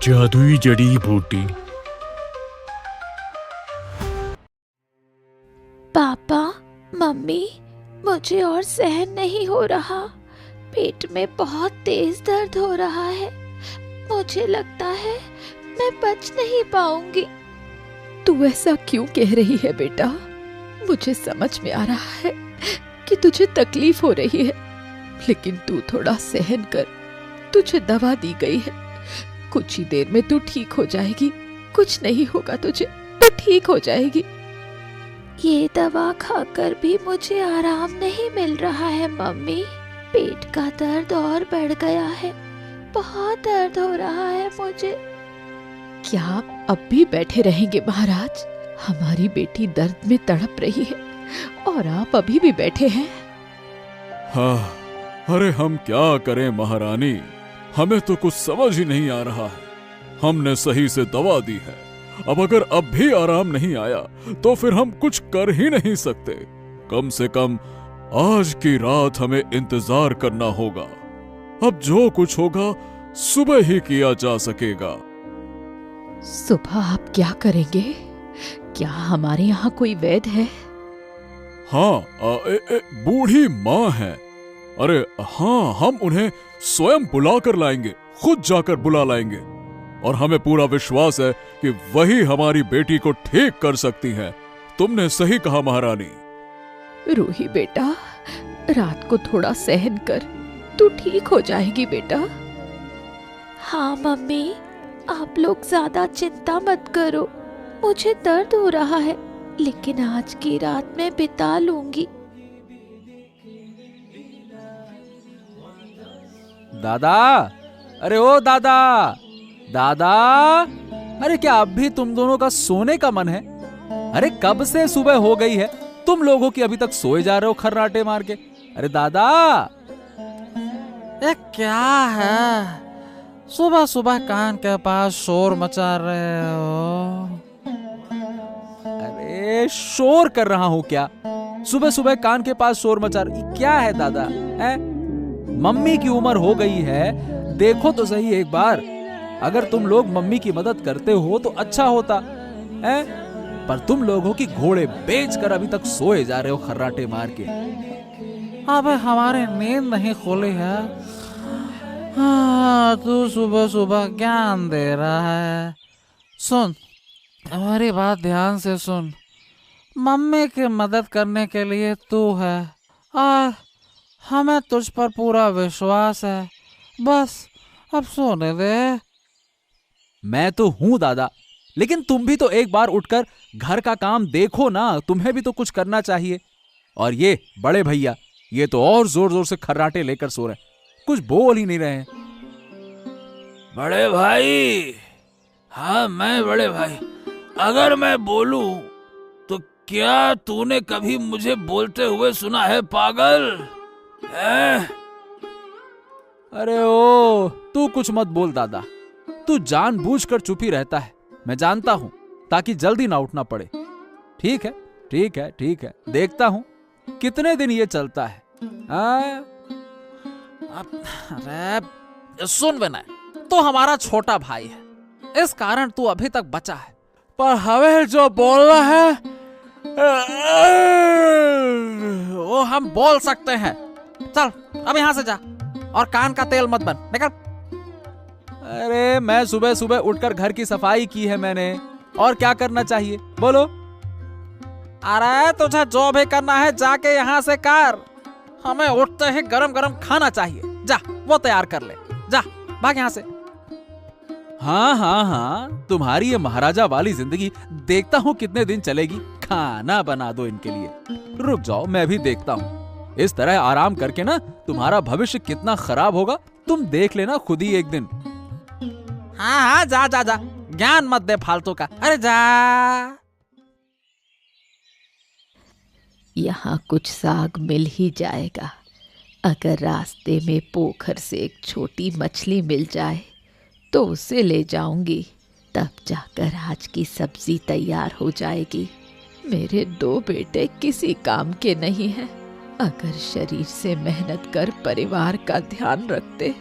जादुई जड़ी बूटी। पापा, मम्मी, मुझे और सहन नहीं हो रहा। पेट में बहुत तेज दर्द हो रहा है। मुझे लगता है मैं बच नहीं पाऊंगी। तू ऐसा क्यों कह रही है बेटा? मुझे समझ में आ रहा है कि तुझे तकलीफ हो रही है, लेकिन तू थोड़ा सहन कर। तुझे दवा दी गई है, कुछ ही देर में तू ठीक हो जाएगी। कुछ नहीं होगा तुझे, तू ठीक हो जाएगी। ये दवा खाकर भी मुझे आराम नहीं मिल रहा है मम्मी। पेट का दर्द और बढ़ गया है। बहुत दर्द हो रहा है मुझे। क्या आप अब भी बैठे रहेंगे महाराज? हमारी बेटी दर्द में तड़प रही है और आप अभी भी बैठे हैं। हाँ, अरे हम क्या करें महारानी, हमें तो कुछ समझ ही नहीं आ रहा है। हमने सही से दवा दी है, अब भी आराम नहीं आया तो फिर हम कुछ कर ही नहीं सकते। कम से कम आज की रात हमें इंतजार करना होगा। अब जो कुछ होगा सुबह ही किया जा सकेगा। सुबह आप क्या करेंगे? क्या हमारे यहाँ कोई वैद्य है? हाँ, बूढ़ी माँ है। अरे हाँ, हम उन्हें स्वयं बुला कर लाएंगे, खुद जाकर बुला लाएंगे। और हमें पूरा विश्वास है कि वही हमारी बेटी को ठीक कर सकती हैं। तुमने सही कहा महारानी। रूही बेटा, रात को थोड़ा सहन कर, तू ठीक हो जाएगी बेटा। हाँ मम्मी, आप लोग ज्यादा चिंता मत करो। मुझे दर्द हो रहा है, लेकिन आज की रात मैं बिता लूंगी। दादा, अरे ओ दादा, दादा, अरे क्या अब भी तुम दोनों का सोने का मन है? अरे कब से सुबह हो गई है, तुम लोगों की अभी तक सोए जा रहे हो खर्राटे मार के। अरे दादा, ये क्या है? सुबह सुबह कान के पास शोर मचा रहे हो? अरे शोर कर रहा हूं क्या? सुबह सुबह कान के पास शोर मचा रही क्या है दादा? है? मम्मी की उम्र हो गई है, देखो तो सही एक बार। अगर तुम लोग मम्मी की मदद करते हो तो अच्छा होता है, पर तुम लोगों की घोड़े बेचकर अभी तक सोए जा रहे हो खर्राटे मार के। अबे हमारी नींद नहीं खुली है। हाँ, तू सुबह सुबह ज्ञान दे रहा है। सुन, हमारी बात ध्यान से सुन। मम्मी की मदद करने के लिए तू है और हमें तुझ पर पूरा विश्वास है। बस अब सोने दे। मैं तो हूं दादा, लेकिन तुम भी तो एक बार उठकर घर का काम देखो ना। तुम्हें भी तो कुछ करना चाहिए। और ये बड़े भैया, ये तो और जोर जोर से खर्राटे लेकर सो रहे, कुछ बोल ही नहीं रहे हैं। बड़े भाई, हाँ मैं बड़े भाई, अगर मैं बोलूं तो क्या तूने कभी मुझे बोलते हुए सुना है पागल? अरे ओ, तू कुछ मत बोल दादा। तू जानबूझकर चुप ही रहता है, मैं जानता हूं, ताकि जल्दी ना उठना पड़े। ठीक है, ठीक है, ठीक है, देखता हूं कितने दिन ये चलता है। अरे सुन विनय, तू हमारा छोटा भाई है, इस कारण तू अभी तक बचा है। पर हमें जो बोलना है वो हम बोल सकते हैं। चल अब यहाँ से जा और कान का तेल मत बन, निकल। अरे मैं सुबह सुबह उठकर घर की सफाई की है मैंने, और क्या करना चाहिए बोलो? अरे तुझे जो भी करना है जाके यहाँ से कर। हमें उठते ही गरम गरम खाना चाहिए। जा वो तैयार कर ले, जा भाग यहाँ से। हाँ हाँ हाँ, तुम्हारी ये महाराजा वाली जिंदगी देखता हूँ कितने दिन चलेगी। खाना बना दो इनके लिए। रुक जाओ, मैं भी देखता हूँ। इस तरह आराम करके ना तुम्हारा भविष्य कितना खराब होगा तुम देख लेना खुद ही एक दिन। हाँ हाँ, जा जा जा, ज्ञान मत दे फालतू का। अरे जा। यहाँ कुछ साग मिल ही जाएगा। अगर रास्ते में पोखर से एक छोटी मछली मिल जाए तो उसे ले जाऊंगी, तब जाकर आज की सब्जी तैयार हो जाएगी। मेरे 2 बेटे किसी काम के नहीं हैं। अगर शरीर से मेहनत कर परिवार का ध्यान रखते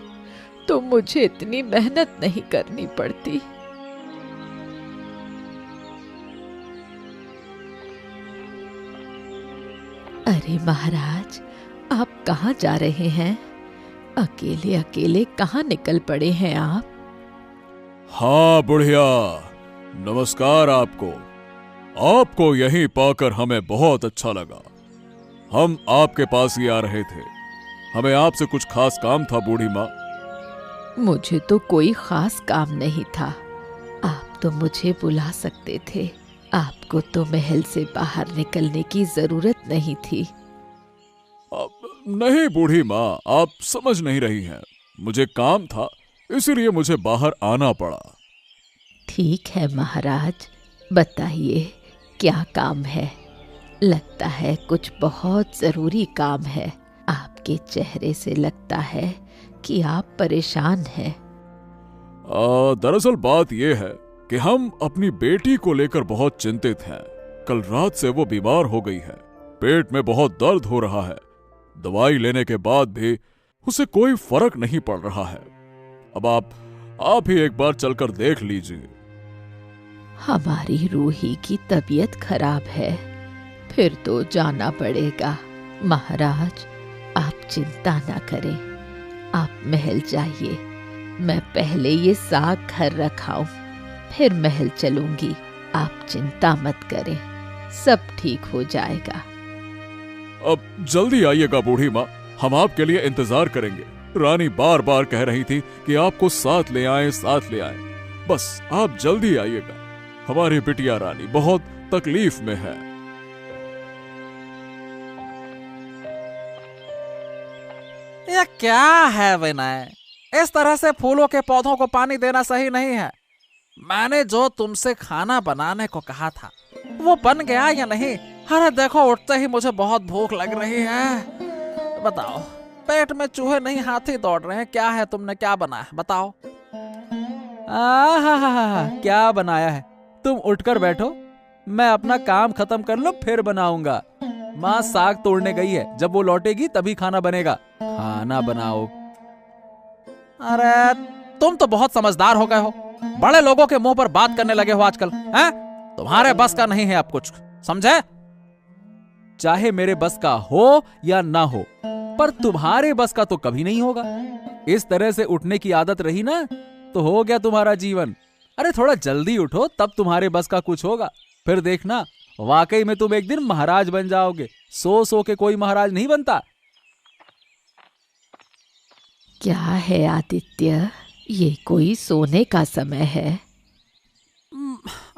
तो मुझे इतनी मेहनत नहीं करनी पड़ती। अरे महाराज, आप कहाँ जा रहे हैं? अकेले अकेले कहाँ निकल पड़े हैं आप? हाँ बुढ़िया, नमस्कार आपको। आपको यहीं पाकर हमें बहुत अच्छा लगा। हम आपके पास ही आ रहे थे। हमें आपसे कुछ खास काम था बूढ़ी माँ। मुझे तो कोई खास काम नहीं था। आप तो मुझे बुला सकते थे। आपको तो महल से बाहर निकलने की जरूरत नहीं थी। नहीं बूढ़ी माँ, आप समझ नहीं रही हैं। मुझे काम था, इसीलिए मुझे बाहर आना पड़ा। ठीक है महाराज, बताइए क्या काम है? लगता है कुछ बहुत जरूरी काम है। आपके चेहरे से लगता है कि आप परेशान हैं। दरअसल बात यह है कि हम अपनी बेटी को लेकर बहुत चिंतित हैं। कल रात से वो बीमार हो गई है। पेट में बहुत दर्द हो रहा है। दवाई लेने के बाद भी उसे कोई फर्क नहीं पड़ रहा है। अब आप ही एक बार चलकर देख लीजिए। हमारी रूही की तबीयत खराब है, फिर तो जाना पड़ेगा। महाराज, आप चिंता ना करें। आप महल जाइए। मैं पहले ये साग घर रखाऊं, फिर महल चलूंगी। आप चिंता मत करें, सब ठीक हो जाएगा। अब जल्दी आइएगा बूढ़ी माँ, हम आपके लिए इंतजार करेंगे। रानी बार बार कह रही थी कि आपको साथ ले आए, साथ ले आए। बस आप जल्दी आइएगा। हमारी बिटिया रानी बहुत तकलीफ में है। ये क्या है विनय? इस तरह से फूलों के पौधों को पानी देना सही नहीं है। मैंने जो तुमसे खाना बनाने को कहा था वो बन गया या नहीं? अरे देखो, उठते ही मुझे बहुत भूख लग रही है। बताओ, पेट में चूहे नहीं हाथी दौड़ रहे हैं। क्या है, तुमने क्या बनाया बताओ? क्या बनाया है? तुम उठकर बैठो, मैं अपना काम खत्म कर लूं फिर बनाऊंगा। माँ साग तोड़ने गई है, जब वो लौटेगी तभी खाना बनेगा। खाना बनाओ। अरे तुम तो बहुत समझदार हो गए हो। बड़े लोगों के मुंह पर बात करने लगे हो आजकल, हैं? तुम्हारे बस का नहीं है अब कुछ, समझे? चाहे मेरे बस का हो या ना हो, पर तुम्हारे बस का तो कभी नहीं होगा। इस तरह से उठने की आदत रही ना तो हो गया तुम्हारा जीवन। अरे थोड़ा जल्दी उठो, तब तुम्हारे बस का कुछ होगा। फिर देखना, वाकई में तुम एक दिन महाराज बन जाओगे। सो सो के कोई महाराज नहीं बनता। क्या है आदित्य, ये कोई सोने का समय है?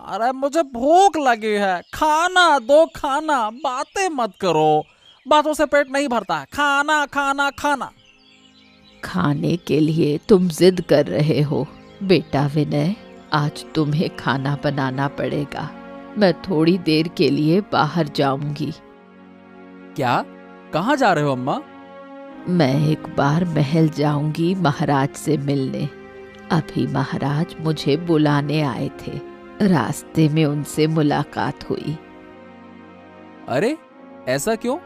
अरे मुझे भूख लगी है, खाना दो खाना। बातें मत करो, बातों से पेट नहीं भरता है। खाना खाना खाना। खाने के लिए तुम जिद कर रहे हो। बेटा विनय, आज तुम्हें खाना बनाना पड़ेगा। मैं थोड़ी देर के लिए बाहर जाऊंगी। क्या? कहाँ जा रहे हो अम्मा? मैं एक बार महल जाऊंगी महाराज से मिलने। अभी महाराज मुझे बुलाने आए थे। रास्ते में उनसे मुलाकात हुई। अरे ऐसा क्यों?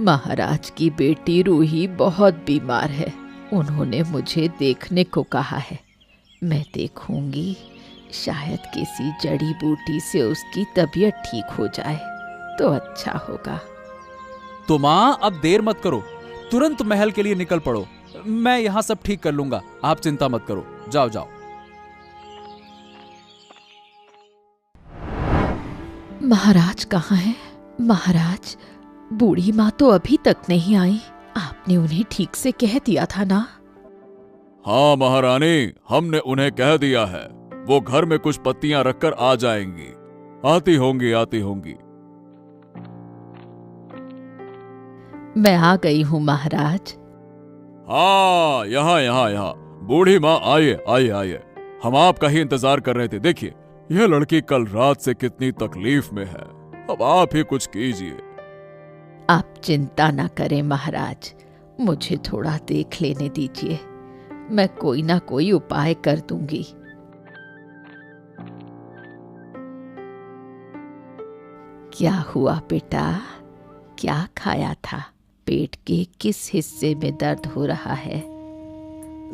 महाराज की बेटी रूही बहुत बीमार है। उन्होंने मुझे देखने को कहा है। मैं देखूंगी, शायद किसी जड़ी बूटी से उसकी तबीयत ठीक हो जाए तो अच्छा होगा। तो माँ, अब देर मत करो, तुरंत महल के लिए निकल पड़ो। मैं यहाँ सब ठीक कर लूंगा, आप चिंता मत करो। जाओ जाओ। महाराज कहाँ हैं? महाराज, बूढ़ी माँ तो अभी तक नहीं आई। आपने उन्हें ठीक से कह दिया था ना? हाँ महारानी, हमने उन्हें कह दिया है। वो घर में कुछ पत्तियां रखकर आ जाएंगी। आती होंगी, आती होंगी। मैं आ गई हूँ महाराज। हाँ, यहाँ यहाँ यहाँ। बूढ़ी माँ, आइए आइए आइए। हम आपका ही इंतजार कर रहे थे। देखिए, यह लड़की कल रात से कितनी तकलीफ में है। अब आप ही कुछ कीजिए। आप चिंता ना करें महाराज, मुझे थोड़ा देख लेने दीजिए। मैं कोई ना कोई उपाय कर दूंगी। क्या हुआ बेटा? क्या खाया था? पेट के किस हिस्से में दर्द हो रहा है?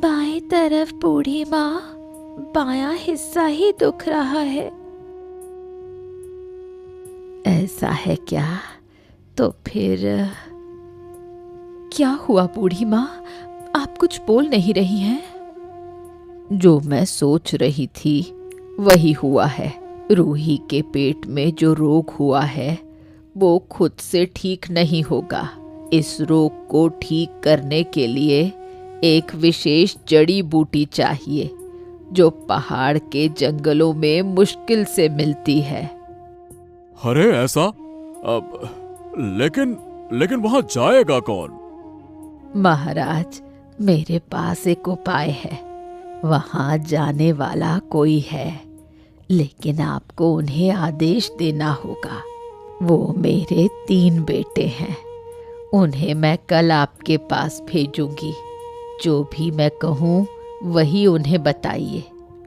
बाएं तरफ बूढ़ी माँ, बायां हिस्सा ही दुख रहा है। ऐसा है क्या? तो फिर क्या हुआ बूढ़ी माँ? आप कुछ बोल नहीं रही हैं? जो मैं सोच रही थी वही हुआ है। रूही के पेट में जो रोग हुआ है वो खुद से ठीक नहीं होगा। इस रोग को ठीक करने के लिए एक विशेष जड़ी बूटी चाहिए जो पहाड़ के जंगलों में मुश्किल से मिलती है। अरे ऐसा? अब लेकिन वहां जाएगा कौन? महाराज, मेरे पास एक उपाय है। वहां जाने वाला कोई है, लेकिन आपको उन्हें आदेश देना होगा। वो मेरे 3 बेटे हैं। उन्हें मैं कल आपके पास भेजूंगी। जो भी मैं कहूँ वही उन्हें बताइए।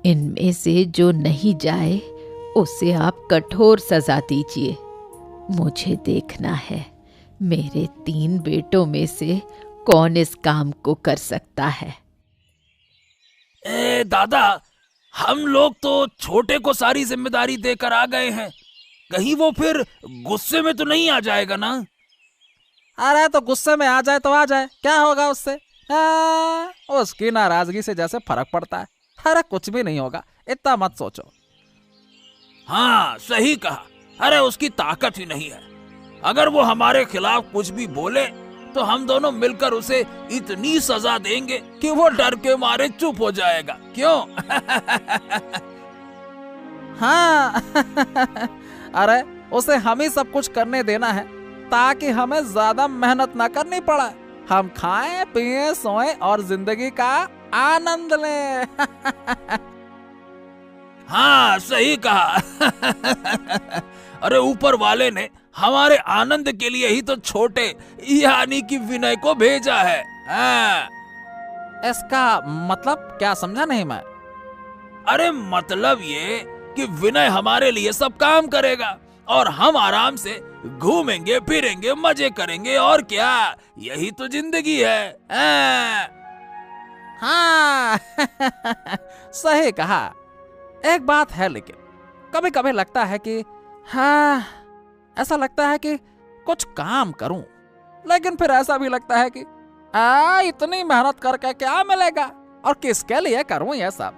इनमें से जो नहीं जाए उसे आप कठोर सजा दीजिए। मुझे देखना है मेरे 3 बेटों में से कौन इस काम को कर सकता है। दादा, हम लोग तो छोटे को सारी जिम्मेदारी देकर आ गए हैं। कहीं वो फिर गुस्से में तो नहीं आ जाएगा ना? अरे तो गुस्से में आ जाए तो आ जाए, क्या होगा उससे? उसकी नाराजगी से जैसे फर्क पड़ता है। अरे कुछ भी नहीं होगा, इतना मत सोचो। हाँ, सही कहा। अरे उसकी ताकत ही नहीं है। अगर वो हमारे खिलाफ कुछ भी बोले तो हम दोनों मिलकर उसे इतनी सजा देंगे कि वो डर के मारे चुप हो जाएगा। क्यों? हाँ। अरे उसे हम ही सब कुछ करने देना है ताकि हमें ज्यादा मेहनत ना करनी पड़े। हम खाएं, पिएं, सोएं और जिंदगी का आनंद लें। हाँ, सही कहा। अरे ऊपर वाले ने हमारे आनंद के लिए ही तो छोटे यानी कि विनय को भेजा है। हाँ। इसका मतलब क्या समझा नहीं मैं? अरे मतलब ये कि विनय हमारे लिए सब काम करेगा और हम आराम से घूमेंगे, फिरेंगे, मजे करेंगे, और क्या। यही तो जिंदगी है। हाँ। सही कहा। एक बात है, लेकिन कभी कभी लगता है कि हाँ, ऐसा लगता है कि कुछ काम करूं, लेकिन फिर ऐसा भी लगता है कि इतनी मेहनत करके क्या मिलेगा और किसके लिए करूं ये सब।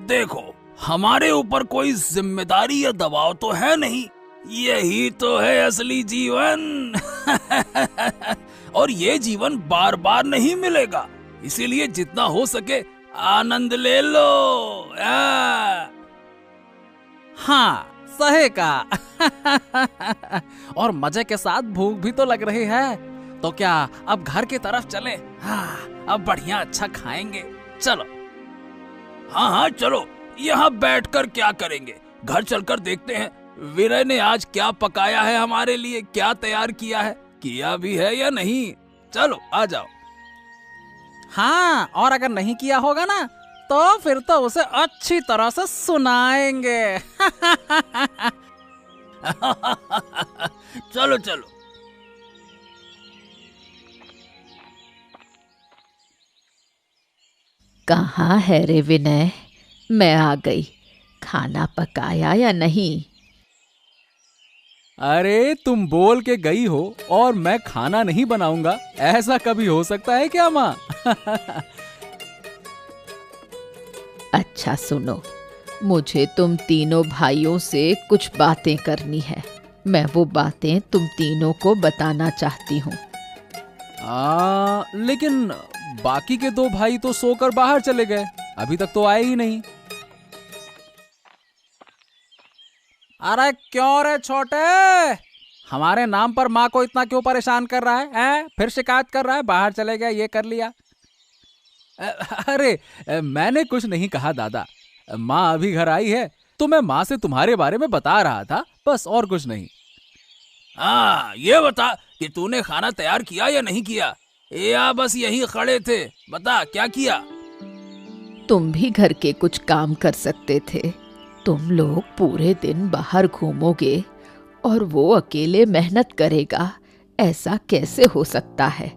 देखो, हमारे ऊपर कोई जिम्मेदारी या दबाव तो है नहीं। यही तो है असली जीवन। और ये जीवन बार बार नहीं मिलेगा, इसीलिए जितना हो सके आनंद ले लो। हाँ, सही कहा। और मजे के साथ भूख भी तो लग रही है, तो क्या अब घर की तरफ चले? हाँ, अब बढ़िया अच्छा खाएंगे। चलो। हाँ, चलो। यहाँ बैठकर क्या करेंगे? घर चलकर देखते हैं विनय ने आज क्या पकाया है हमारे लिए, क्या तैयार किया है, किया भी है या नहीं। चलो, आ जाओ। हाँ, और अगर नहीं किया होगा ना तो फिर तो उसे अच्छी तरह से सुनाएंगे। चलो चलो। कहाँ है रे विनय? मैं आ गई। खाना पकाया या नहीं? अरे तुम बोल के गई हो और मैं खाना नहीं बनाऊंगा, ऐसा कभी हो सकता है क्या माँ? अच्छा सुनो, मुझे तुम तीनों भाइयों से कुछ बातें करनी है। मैं वो बातें तुम तीनों को बताना चाहती हूँ। लेकिन बाकी के 2 भाई तो सोकर बाहर चले गए, अभी तक तो आए ही नहीं। अरे क्यों रे छोटे, हमारे नाम पर माँ को इतना क्यों परेशान कर रहा है? फिर शिकायत कर रहा है, बाहर चले गया, ये कर लिया। अरे मैंने कुछ नहीं कहा दादा, माँ अभी घर आई है तो मैं माँ से तुम्हारे बारे में बता रहा था, बस और कुछ नहीं। हाँ, ये बता कि तूने खाना तैयार किया या नहीं किया, या बस यही खड़े थे? बता, क्या किया? तुम भी घर के कुछ काम कर सकते थे। तुम लोग पूरे दिन बाहर घूमोगे और वो अकेले मेहनत करेगा, ऐसा कैसे हो सकता है?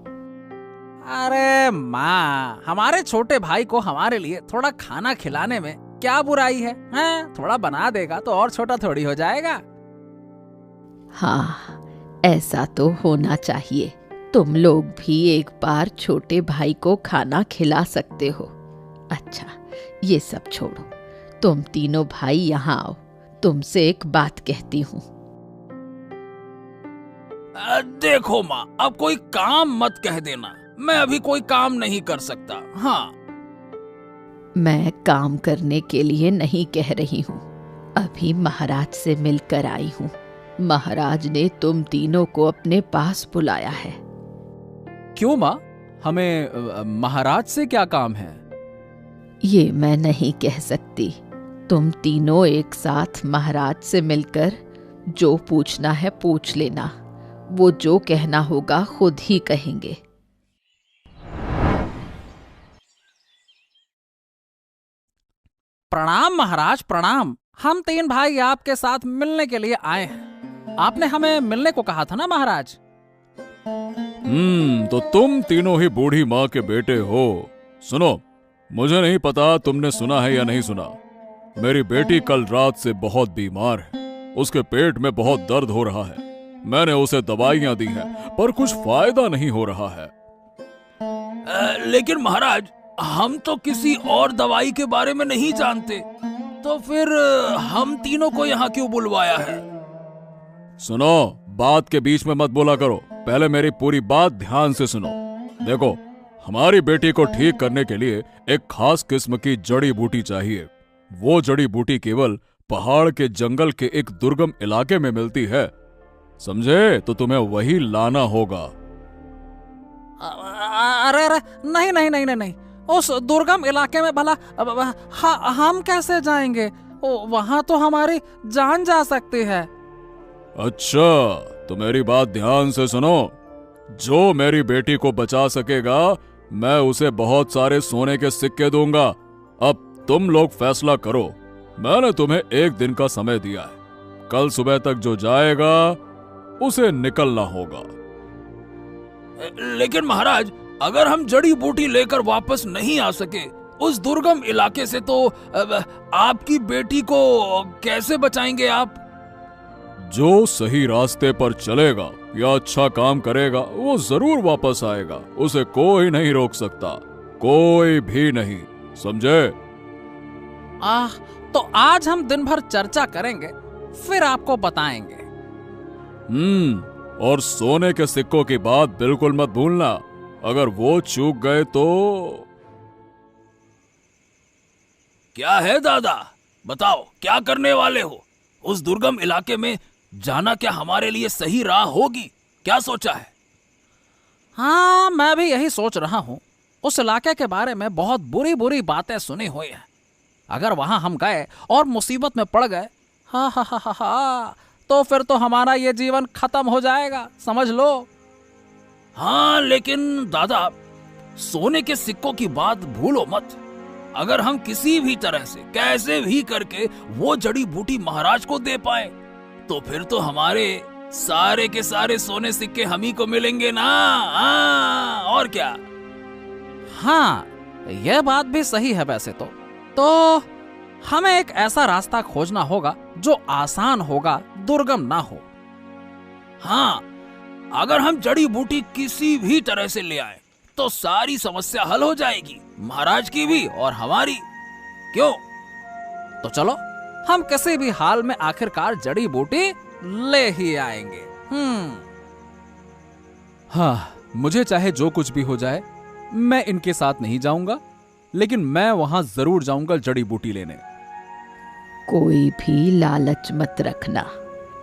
अरे माँ, हमारे छोटे भाई को हमारे लिए थोड़ा खाना खिलाने में क्या बुराई है? हैं? थोड़ा बना देगा तो और छोटा थोड़ी हो जाएगा। हाँ, ऐसा तो होना चाहिए। तुम लोग भी एक बार छोटे भाई को खाना खिला सकते हो। अच्छा, ये सब छोड़ो, तुम तीनों भाई यहाँ आओ, तुमसे एक बात कहती हूँ। देखो माँ, अब कोई काम मत कह देना, मैं अभी कोई काम नहीं कर सकता। हाँ, मैं काम करने के लिए नहीं कह रही हूँ, अभी महाराज से मिलकर आई हूँ। महाराज ने तुम तीनों को अपने पास बुलाया है। क्यों माँ, हमें महाराज से क्या काम है? ये मैं नहीं कह सकती। तुम तीनों एक साथ महाराज से मिलकर जो पूछना है पूछ लेना, वो जो कहना होगा खुद ही कहेंगे। प्रणाम महाराज, प्रणाम। हम 3 भाई आपके साथ मिलने के लिए आए हैं। आपने हमें मिलने को कहा था ना महाराज? तो तुम तीनों ही बूढ़ी माँ के बेटे हो। सुनो, मुझे नहीं पता तुमने सुना है या नहीं सुना, मेरी बेटी कल रात से बहुत बीमार है। उसके पेट में बहुत दर्द हो रहा है। मैंने उसे दवाइयां दी हैं, पर कुछ फायदा नहीं हो रहा है। लेकिन महाराज, हम तो किसी और दवाई के बारे में नहीं जानते, तो फिर हम तीनों को यहाँ क्यों बुलवाया है? सुनो, बात के बीच में मत बोला करो, पहले मेरी पूरी बात ध्यान से सुनो। देखो, हमारी बेटी को ठीक करने के लिए एक खास किस्म की जड़ी बूटी चाहिए। वो जड़ी बूटी केवल पहाड़ के जंगल के एक दुर्गम इलाके में मिलती है, समझे? तो तुम्हें वही लाना होगा। अरे अरे, नहीं नहीं नहीं नहीं नहीं, उस दुर्गम इलाके में भला हम कैसे जाएंगे? वहां तो हमारी जान जा सकती है। अच्छा, तो मेरी बात ध्यान से सुनो। जो मेरी बेटी को बचा सकेगा, मैं उसे बहुत सारे सोने के सिक्के दूंगा। अब तुम लोग फैसला करो। मैंने तुम्हें 1 दिन का समय दिया है। कल सुबह तक जो जाएगा उसे निकलना होगा। लेकिन महाराज, अगर हम जड़ी बूटी लेकर वापस नहीं आ सके उस दुर्गम इलाके से, तो आपकी बेटी को कैसे बचाएंगे आप? जो सही रास्ते पर चलेगा या अच्छा काम करेगा, वो जरूर वापस आएगा। उसे कोई नहीं रोक सकता, कोई भी नहीं, समझे? तो आज हम दिन भर चर्चा करेंगे, फिर आपको बताएंगे। और सोने के सिक्कों की बात बिल्कुल मत भूलना। अगर वो चूक गए तो। क्या है दादा, बताओ क्या करने वाले हो? उस दुर्गम इलाके में जाना क्या हमारे लिए सही राह होगी? क्या सोचा है? हाँ, मैं भी यही सोच रहा हूँ। उस इलाके के बारे में बहुत बुरी बुरी बातें सुनी हुई हैं। अगर वहां हम गए और मुसीबत में पड़ गए, हा हा हा हा हा, तो फिर तो हमारा ये जीवन खत्म हो जाएगा, समझ लो। हाँ, लेकिन दादा, सोने के सिक्कों की बात भूलो मत। अगर हम किसी भी तरह से, कैसे भी करके वो जड़ी बूटी महाराज को दे पाए, तो फिर तो हमारे सारे के सारे सोने सिक्के हम ही को मिलेंगे ना। हाँ, और क्या? हाँ, यह बात भी सही है। वैसे तो हमें एक ऐसा रास्ता खोजना होगा जो आसान होगा, दुर्गम ना हो। हाँ, अगर हम जड़ी बूटी किसी भी तरह से ले आए तो सारी समस्या हल हो जाएगी, महाराज की भी और हमारी। क्यों? तो चलो, हम किसी भी हाल में आखिरकार जड़ी बूटी ले ही आएंगे। हाँ, मुझे चाहे जो कुछ भी हो जाए, मैं इनके साथ नहीं जाऊंगा, लेकिन मैं वहां जरूर जाऊंगा जड़ी बूटी लेने। कोई भी लालच मत रखना।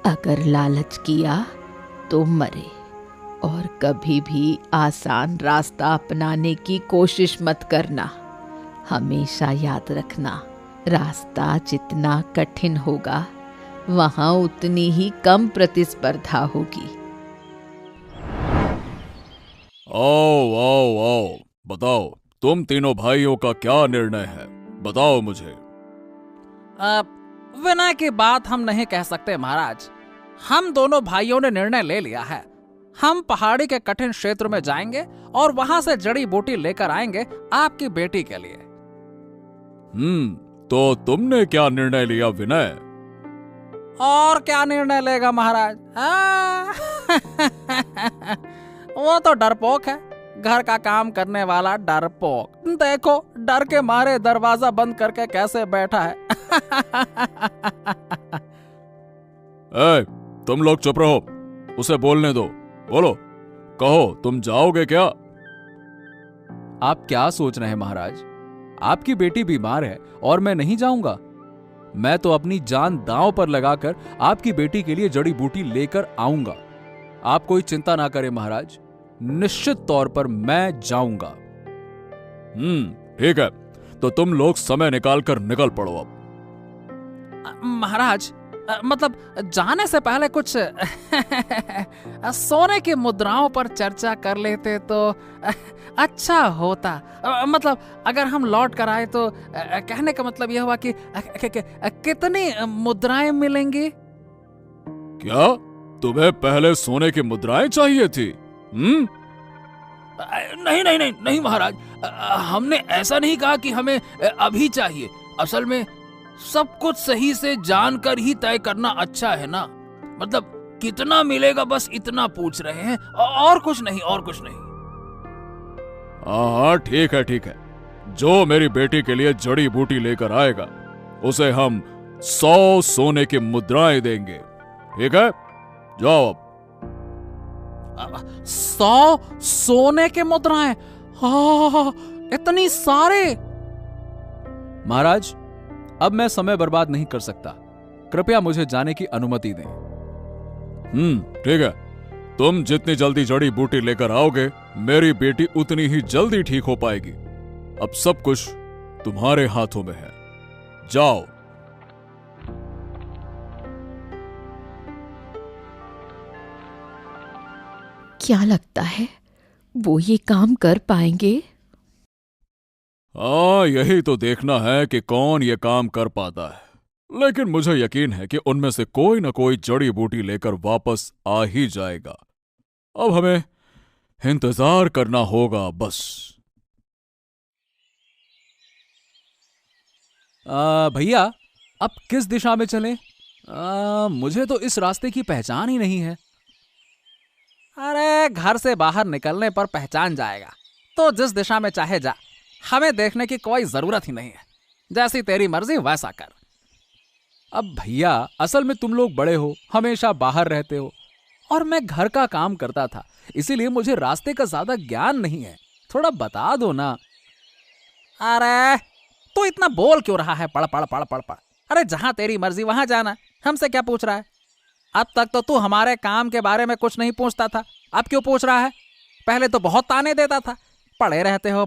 अगर लालच किया तो मरे। और कभी भी आसान रास्ता अपनाने की कोशिश मत करना। हमेशा याद रखना, रास्ता जितना कठिन होगा, वहां उतनी ही कम प्रतिस्पर्धा होगी। आओ आओ आओ, बताओ तुम तीनों भाइयों का क्या निर्णय है? बताओ मुझे। विनय की बात हम नहीं कह सकते महाराज। हम दोनों भाइयों ने निर्णय ले लिया है। हम पहाड़ी के कठिन क्षेत्र में जाएंगे और वहां से जड़ी बूटी लेकर आएंगे आपकी बेटी के लिए। तो तुमने क्या निर्णय लिया विनय? और क्या निर्णय लेगा महाराज? वो तो डरपोक है, घर का काम करने वाला डरपोक। देखो डर के मारे दरवाजा बंद करके कैसे बैठा है। ए, तुम लोग चुप रहो, उसे बोलने दो। बोलो, कहो तुम जाओगे क्या? आप क्या सोच रहे हैं महाराज? आपकी बेटी बीमार है और मैं नहीं जाऊंगा? मैं तो अपनी जान दांव पर लगाकर आपकी बेटी के लिए जड़ी बूटी लेकर आऊंगा। आप कोई चिंता ना करें महाराज, निश्चित तौर पर मैं जाऊंगा। ठीक है, तो तुम लोग समय निकाल कर निकल पड़ो अब। महाराज मतलब जाने से पहले कुछ सोने की मुद्राओं पर चर्चा कर लेते तो अच्छा होता। मतलब अगर हम लौट कर आए तो कहने का मतलब यह हुआ कि कितनी मुद्राएं मिलेंगी? क्या तुम्हें पहले सोने की मुद्राएं चाहिए थी? नहीं नहीं नहीं नहीं महाराज, हमने ऐसा नहीं कहा कि हमें अभी चाहिए। असल में सब कुछ सही से जानकर ही तय करना अच्छा है ना। मतलब कितना मिलेगा बस इतना पूछ रहे हैं, और कुछ नहीं, और कुछ नहीं। हाँ ठीक है ठीक है, जो मेरी बेटी के लिए जड़ी बूटी लेकर आएगा उसे हम 100 सोने की मुद्राएं देंगे। ठीक है, जाओ अब। 100 सोने के मुद्राएं? हाँ, इतनी सारे? महाराज अब मैं समय बर्बाद नहीं कर सकता, कृपया मुझे जाने की अनुमति दें। ठीक है, तुम जितनी जल्दी जड़ी बूटी लेकर आओगे मेरी बेटी उतनी ही जल्दी ठीक हो पाएगी। अब सब कुछ तुम्हारे हाथों में है, जाओ। क्या लगता है वो ये काम कर पाएंगे? हाँ, यही तो देखना है कि कौन ये काम कर पाता है। लेकिन मुझे यकीन है कि उनमें से कोई न कोई जड़ी बूटी लेकर वापस आ ही जाएगा। अब हमें इंतजार करना होगा बस। भैया अब किस दिशा में चलें? मुझे तो इस रास्ते की पहचान ही नहीं है। अरे घर से बाहर निकलने पर पहचान जाएगा, तो जिस दिशा में चाहे जा, हमें देखने की कोई जरूरत ही नहीं है। जैसी तेरी मर्जी वैसा कर। अब भैया असल में तुम लोग बड़े हो, हमेशा बाहर रहते हो, और मैं घर का काम करता था, इसीलिए मुझे रास्ते का ज्यादा ज्ञान नहीं है। थोड़ा बता दो ना। अरे तू इतना बोल क्यों रहा है? पढ़ पढ़ पढ़ पढ़ पढ़। अरे जहां तेरी मर्जी वहां जाना, हमसे क्या पूछ रहा है? अब तक तो तू हमारे काम के बारे में कुछ नहीं पूछता था, अब क्यों पूछ रहा है? पहले तो बहुत ताने देता था, पढ़े रहते हो,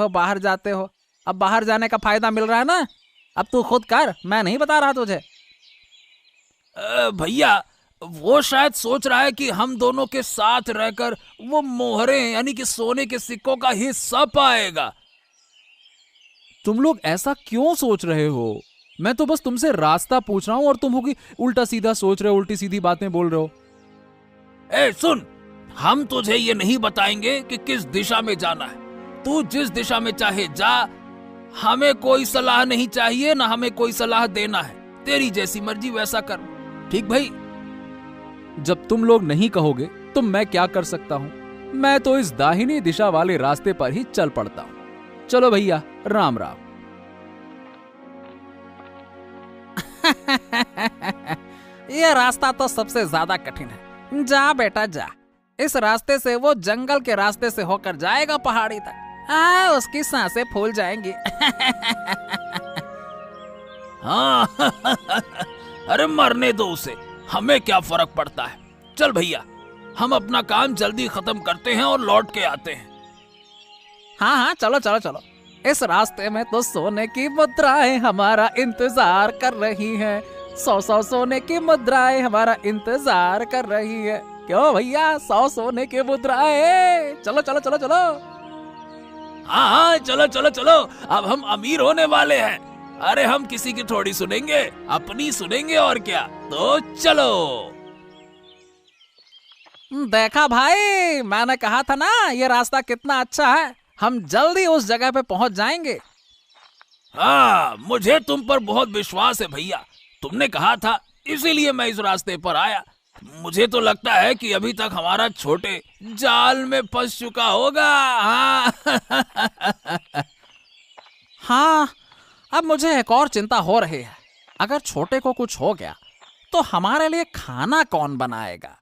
बाहर जाते हो। अब बाहर जाने का फायदा मिल रहा है ना, अब तू खुद कर, मैं नहीं बता रहा तुझे। भैया वो शायद सोच रहा है कि हम दोनों के साथ रहकर वो मोहरे यानी कि सोने के सिक्कों का हिस्सा पाएगा। तुम लोग ऐसा क्यों सोच रहे हो? मैं तो बस तुमसे रास्ता पूछ रहा हूं और तुम हो कि उल्टा सीधा सोच रहे हो, उल्टी सीधी बातें बोल रहे हो। ए सुन, हम तुझे ये नहीं बताएंगे कि किस दिशा में जाना है। तू जिस दिशा में चाहे जा, हमें कोई सलाह नहीं चाहिए, ना हमें कोई सलाह देना है। तेरी जैसी मर्जी वैसा कर। ठीक भाई? जब तुम लोग नहीं कहोगे तो मैं क्या कर सकता हूं? मैं तो इस दाहिनी दिशा वाले रास्ते पर ही चल पड़ता हूं। चलो भैया, राम राम। ये रास्ता तो सबसे ज्यादा कठिन है। जा बेटा जा, इस रास्ते से वो जंगल के रास्ते से होकर जाएगा पहाड़ी तक। हाँ, उसकी सांसें फूल जाएंगी। हाँ अरे मरने दो उसे, हमें क्या फर्क पड़ता है। चल भैया, हम अपना काम जल्दी खत्म करते हैं और लौट के आते हैं। हाँ चलो चलो चलो। इस रास्ते में तो सोने की मुद्राएं हमारा इंतजार कर रही हैं। 100 सोने की मुद्राएं हमारा इंतजार कर रही है। क्यों भैया, 100 सोने की मुद्राएं। चलो चलो चलो चलो। हाँ चलो चलो चलो, अब हम अमीर होने वाले हैं। अरे हम किसी की थोड़ी सुनेंगे, अपनी सुनेंगे और क्या। तो चलो। देखा भाई, मैंने कहा था ना ये रास्ता कितना अच्छा है, हम जल्दी उस जगह पे पहुंच जाएंगे। हाँ, मुझे तुम पर बहुत विश्वास है भैया। तुमने कहा था, इसीलिए मैं इस रास्ते पर आया। मुझे तो लगता है कि अभी तक हमारा छोटे जाल में फंस चुका होगा। हाँ। हाँ, अब मुझे एक और चिंता हो रही है। अगर छोटे को कुछ हो गया तो हमारे लिए खाना कौन बनाएगा?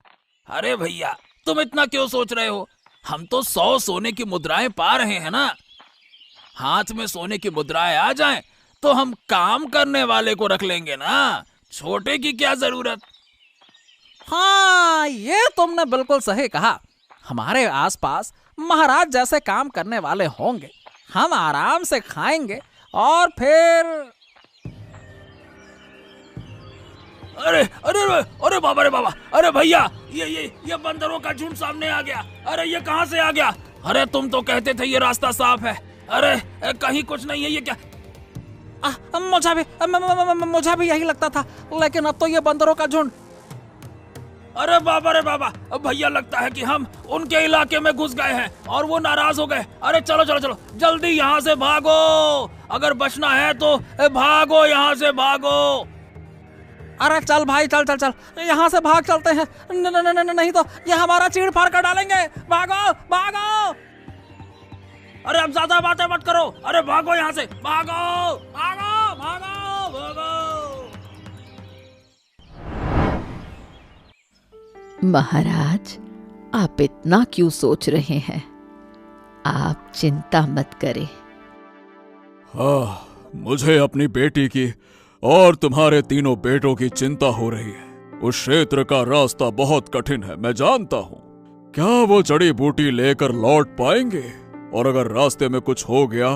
अरे भैया, तुम इतना क्यों सोच रहे हो? हम तो 100 सोने की मुद्राएं पा रहे हैं ना। हाथ में सोने की मुद्राएं आ जाएं तो हम काम करने वाले को रख लेंगे ना। छोटे की क्या जरूरत? हाँ, ये तुमने बिल्कुल सही कहा। हमारे आसपास महाराज जैसे काम करने वाले होंगे, हम आराम से खाएंगे और फिर। अरे अरे अरे बाबा, रे बाबा, अरे भैया, ये बंदरों का झुंड सामने आ गया। अरे ये कहाँ से आ गया? अरे तुम तो कहते थे ये रास्ता साफ है। अरे कहीं कुछ नहीं है, ये क्या? मुझे भी यही लगता था, लेकिन अब तो ये बंदरों का झुंड। अरे बाबा, रे बाबा, भैया लगता है कि हम उनके इलाके में घुस गए हैं और वो नाराज हो गए। अरे चलो चलो चलो, जल्दी यहाँ से भागो। अगर बचना है तो भागो, यहाँ से भागो। अरे चल भाई, चल चल चल, यहाँ से भाग चलते हैं। नहीं तो ये हमारा चीड़ फाड़ कर डालेंगे। भागो भागो। अरे अब ज्यादा बातें मत करो। अरे भागो यहाँ से, भागो भागो भागो भागो। महाराज, आप इतना क्यों सोच रहे हैं? आप चिंता मत करें। हाँ, मुझे अपनी बेटी की और तुम्हारे तीनों बेटों की चिंता हो रही है। उस क्षेत्र का रास्ता बहुत कठिन है, मैं जानता हूँ। क्या वो जड़ी बूटी लेकर लौट पाएंगे? और अगर रास्ते में कुछ हो गया?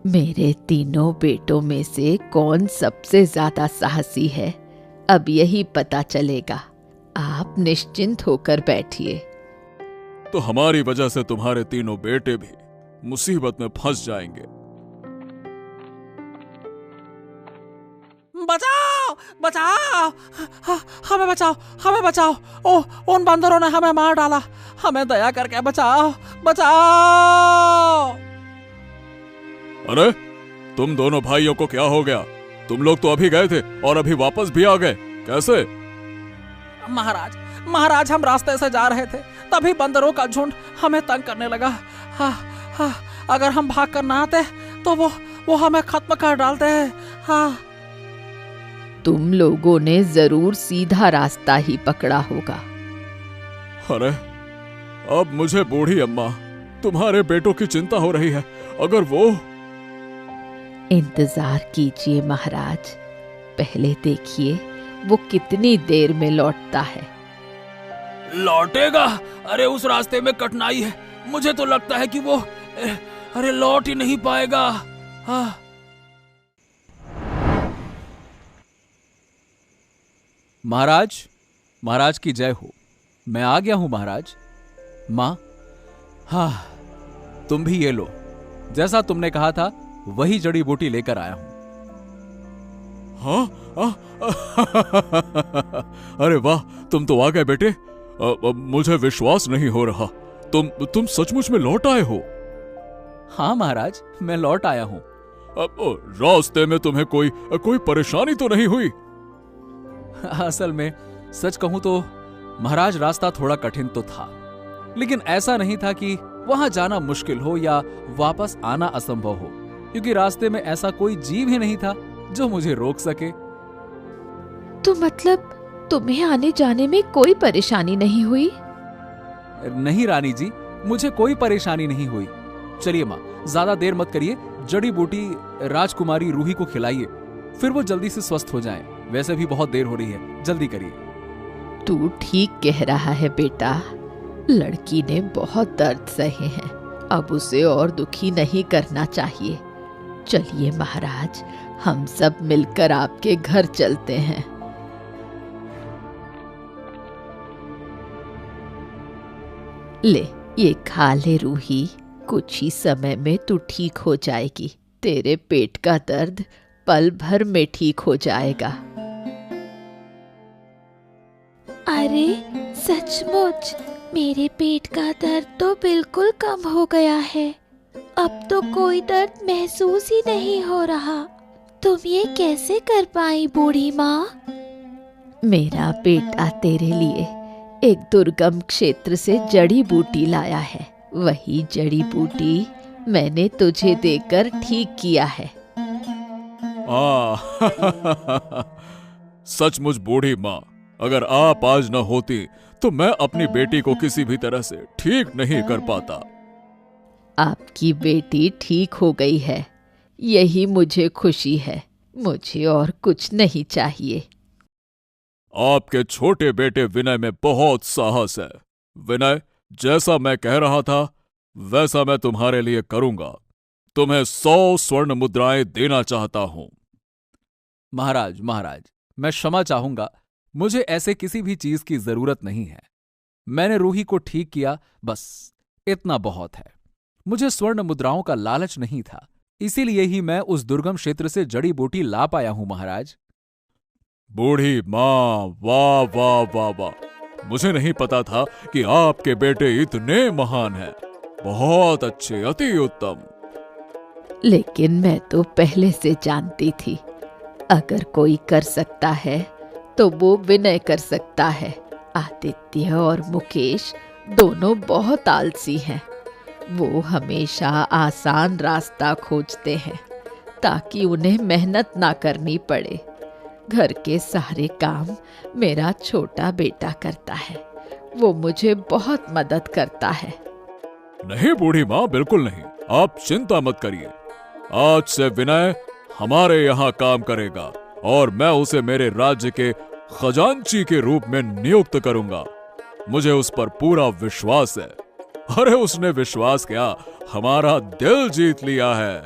मेरे तीनों बेटों में से कौन सबसे ज्यादा साहसी है, अब यही पता चलेगा। आप निश्चिंत होकर बैठिए। तो हमारी वजह से तुम्हारे तीनों बेटे भी मुसीबत में फंस जाएंगे। बचाओ बचाओ, हमें बचाओ, हमें बचाओ। ओह, उन बंदरों ने हमें मार डाला। हमें दया करके बचाओ, बचाओ। अरे तुम दोनों भाइयों को क्या हो गया? तुम लोग तो अभी गए थे और अभी वापस भी आ गए, कैसे? महाराज, हम रास्ते से जा रहे थे, तभी बंदरों का झुंड हमें तंग करने लगा। हाँ, अगर हम भाग कर ना आते तो वो हमें खत्म कर डालते हैं। हाँ। तुम लोगों ने जरूर सीधा रास्ता ही पकड़ा होगा। अरे अब मुझे बूढ़ी अम्मा, तुम्हारे बेटों की चिंता हो रही है। अगर वो। इंतजार कीजिए महाराज, पहले देखिए वो कितनी देर में लौटता है। लौटेगा? अरे उस रास्ते में कठिनाई है। मुझे तो लगता है कि वो अरे लौट ही नहीं पाएगा। हाँ। महाराज की जय हो। मैं आ गया हूं महाराज। माँ, हाँ, तुम भी ये लो। जैसा तुमने कहा था वही जड़ी बूटी लेकर आया हूं। हाँ? अरे वाह, तुम तो आ गए बेटे। मुझे विश्वास नहीं हो रहा। तुम सचमुच में लौट आए हो? हाँ महाराज, मैं लौट आया हूं। रास्ते में तुम्हें कोई परेशानी तो नहीं हुई? असल में सच कहूं तो महाराज, रास्ता थोड़ा कठिन तो था, लेकिन ऐसा नहीं था कि वहां जाना मुश्किल हो या वापस आना असंभव हो, क्योंकि रास्ते में ऐसा कोई जीव ही नहीं था जो मुझे रोक सके। तो मतलब तुम्हें आने जाने में कोई परेशानी नहीं हुई? नहीं रानी जी, मुझे कोई परेशानी नहीं हुई। चलिए माँ, ज्यादा देर मत करिए। जड़ी बूटी राजकुमारी रूही को खिलाइए, फिर वो जल्दी से स्वस्थ हो जाएं। वैसे भी बहुत देर हो रही है, जल्दी करिए। तू ठीक कह रहा है बेटा, लड़की ने बहुत दर्द सहे हैं, अब उसे और दुखी नहीं करना चाहिए। चलिए महाराज, हम सब मिलकर आपके घर चलते हैं। ले, ये खा ले रूही, कुछ ही समय में तू ठीक हो जाएगी। तेरे पेट का दर्द पल भर में ठीक हो जाएगा। अरे सचमुच मेरे पेट का दर्द तो बिल्कुल कम हो गया है। अब तो कोई दर्द महसूस ही नहीं हो रहा। तुम ये कैसे कर पाई बूढ़ी माँ? मेरा बेटा तेरे लिए एक दुर्गम क्षेत्र से जड़ी बूटी लाया है। वही जड़ी बूटी मैंने तुझे देकर ठीक किया है। सचमुच बूढ़ी माँ, अगर आप आज न होती तो मैं अपनी बेटी को किसी भी तरह से ठीक नहीं कर पाता। आपकी बेटी ठीक हो गई है, यही मुझे खुशी है। मुझे और कुछ नहीं चाहिए। आपके छोटे बेटे विनय में बहुत साहस है। विनय, जैसा मैं कह रहा था वैसा मैं तुम्हारे लिए करूंगा। तुम्हें 100 स्वर्ण मुद्राएं देना चाहता हूं। महाराज, मैं क्षमा चाहूंगा। मुझे ऐसे किसी भी चीज की जरूरत नहीं है। मैंने रूही को ठीक किया, बस इतना बहुत है। मुझे स्वर्ण मुद्राओं का लालच नहीं था, इसीलिए ही मैं उस दुर्गम क्षेत्र से जड़ी बूटी ला पाया हूं महाराज। बूढ़ी माँ, वाह वाह वाह वाह, मुझे नहीं पता था कि आपके बेटे इतने महान हैं। बहुत अच्छे, अति उत्तम। लेकिन मैं तो पहले से जानती थी, अगर कोई कर सकता है तो वो विनय कर सकता है। आदित्य और मुकेश दोनों बहुत आलसी हैं। वो हमेशा आसान रास्ता खोजते हैं ताकि उन्हें मेहनत ना करनी पड़े। घर के सारे काम मेरा छोटा बेटा करता है। वो मुझे बहुत मदद करता है। नहीं बूढ़ी माँ, बिल्कुल नहीं। आप चिंता मत करिए। आज से विनय हमारे यहाँ काम करेगा और मैं उसे मेरे राज्य के खजांची के रूप में नियुक्त करूंगा। मुझे उस पर पूरा विश्वास है। अरे उसने विश्वास क्या, हमारा दिल जीत लिया है।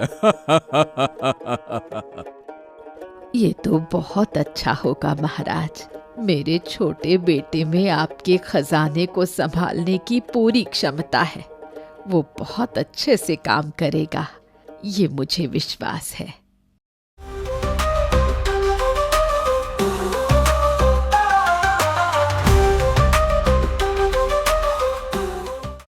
ये तो बहुत अच्छा होगा महाराज। मेरे छोटे बेटे में आपके खजाने को संभालने की पूरी क्षमता है। वो बहुत अच्छे से काम करेगा, ये मुझे विश्वास है।